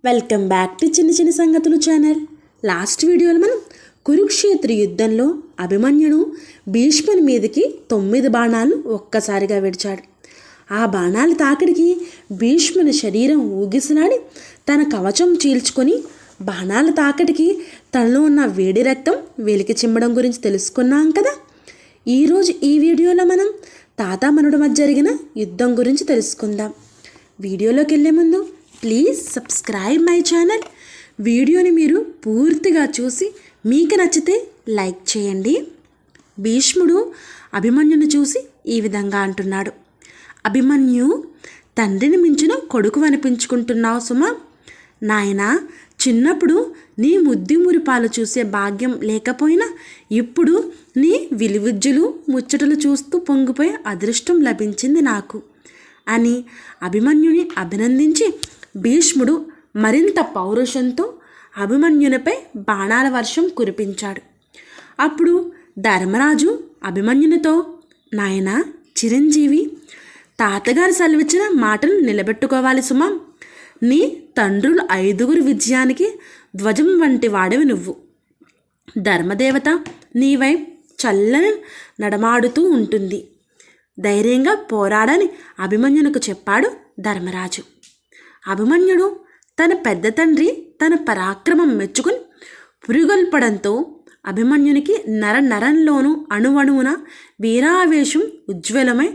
Welcome back to చిన్న చిన్న సంగతులు ఛానల్. లాస్ట్ వీడియోలో మనం కురుక్షేత్ర యుద్ధంలో అభిమన్యుడు భీష్ముని మీదకి 9 బాణాలు ఒక్కసారిగా విడిచాడు. ఆ బాణాల తాకిడికి భీష్ముని శరీరం ఊగిసలాడి తన కవచం చీల్చుకొని బాణాల తాకిడికి తనలో ఉన్న వేడి రక్తం వెలికి చిమ్మడం గురించి తెలుసుకున్నాం కదా. ఈరోజు ఈ వీడియోలో మనం తాతామనుడి మధ్య జరిగిన యుద్ధం గురించి తెలుసుకుందాం. వీడియోలోకి వెళ్ళే ముందు ప్లీజ్ సబ్స్క్రైబ్ మై ఛానల్. వీడియోని మీరు పూర్తిగా చూసి మీకు నచ్చితే లైక్ చేయండి. భీష్ముడు అభిమన్యుని చూసి ఈ విధంగా అంటున్నాడు. అభిమన్యు, తండ్రిని మించిన కొడుకు అనిపించుకుంటున్నావు సుమా. నాయనా, చిన్నప్పుడు నీ ముద్దు మురిపాలు చూసే భాగ్యం లేకపోయినా ఇప్పుడు నీ విలువిద్యులు ముచ్చటలు చూస్తూ పొంగిపోయే అదృష్టం లభించింది నాకు అని అభిమన్యుని అభినందించి భీష్ముడు మరింత పౌరుషంతో అభిమన్యునిపై బాణాల వర్షం కురిపించాడు. అప్పుడు ధర్మరాజు అభిమన్యునితో, నాయనా చిరంజీవి, తాతగారు సెలవిచ్చిన మాటలు నిలబెట్టుకోవాలి సుమా. నీ తండ్రులు 5 విజయానికి ధ్వజం వంటి వాడివి నువ్వు. ధర్మదేవత నీవై చల్లని నడమాడుతూ ఉంటుంది. ధైర్యంగా పోరాడని అభిమన్యునికి చెప్పాడు ధర్మరాజు. అభిమన్యుడు తన పెద్ద తండ్రి తన పరాక్రమం మెచ్చుకుని పురుగొల్పడంతో అభిమన్యునికి నరంలోనూ అణువణువున వీరావేశం ఉజ్వలమై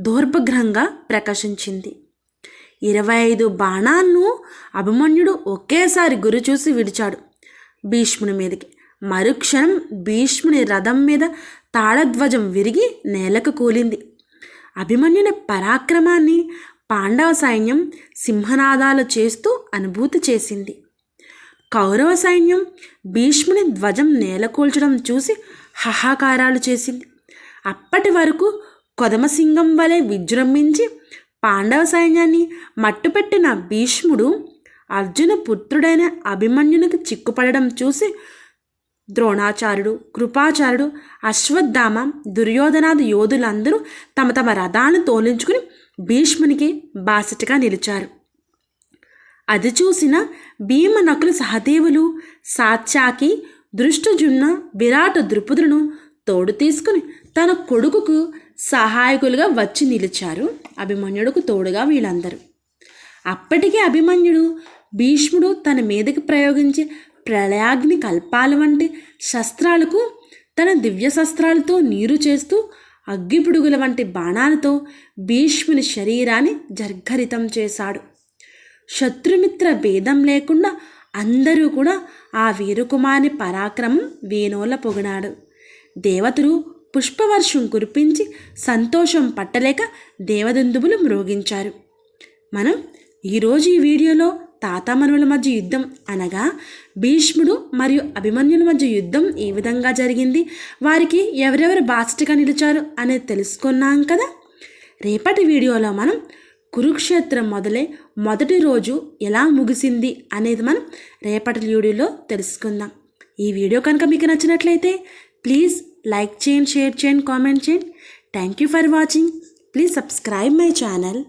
దౌర్భగ్రంగా ప్రకాశించింది. 25 బాణాలను అభిమన్యుడు ఒకేసారి గురి చూసి విడిచాడు భీష్ముని మీదకి. మరుక్షణం భీష్ముని రథం మీద తాళధ్వజం విరిగి నేలకు కూలింది. అభిమన్యుని పరాక్రమాన్ని పాండవ సైన్యం సింహనాదాలు చేస్తూ అనుభూతి చేసింది. కౌరవ సైన్యం భీష్ముని ధ్వజం నేలకూల్చడం చూసి హాహాకారాలు చేసింది. అప్పటి వరకు కొదమసింగం వలె విజృంభించి పాండవ సైన్యాన్ని మట్టుపెట్టిన భీష్ముడు అర్జున పుత్రుడైన అభిమన్యునికి చిక్కుపడడం చూసి ద్రోణాచార్యుడు, కృపాచార్యుడు, అశ్వత్థామ, దుర్యోధనాది యోధులందరూ తమ తమ రథాలను తోలించుకుని భీష్మునికి బాసటగా నిలిచారు. అది చూసిన భీమ, నకులు, సహదేవులు, సాత్యాకి, దృష్టజుమ్న, విరాట ద్రుపదులను తోడు తీసుకుని తన కొడుకుకు సహాయకులుగా వచ్చి నిలిచారు. అభిమన్యుడుకు తోడుగా వీళ్ళందరూ. అప్పటికే అభిమన్యుడు భీష్ముడు తన మీదకి ప్రయోగించే ప్రళయాగ్ని కల్పాల వంటి శస్త్రాలకు తన దివ్య శస్త్రాలతో నీరు చేస్తూ అగ్గిపుడుగుల వంటి బాణాలతో భీష్ముని శరీరాన్ని జర్ఘరితం చేశాడు. శత్రుమిత్ర భేదం లేకుండా అందరూ కూడా ఆ వీరకుమారుని పరాక్రమం వేణోల పొగినాడు. దేవతలు పుష్పవర్షం కురిపించి సంతోషం పట్టలేక దేవదందుబులు మ్రోగించారు. మనం ఈరోజు ఈ వీడియోలో తాతామనుల మధ్య యుద్ధం అనగా భీష్ముడు మరియు అభిమన్యుల మధ్య యుద్ధం ఏ విధంగా జరిగింది, వారికి ఎవరెవరు బాసటగా నిలిచారు అనేది తెలుసుకున్నాం కదా. రేపటి వీడియోలో మనం కురుక్షేత్రం మొదటి రోజు ఎలా ముగిసింది అనేది మనం రేపటి వీడియోలో తెలుసుకుందాం. ఈ వీడియో కనుక మీకు నచ్చినట్లయితే ప్లీజ్ లైక్ చేయండి, షేర్ చేయండి, కామెంట్ చేయండి. Thank you for watching. Please subscribe my channel.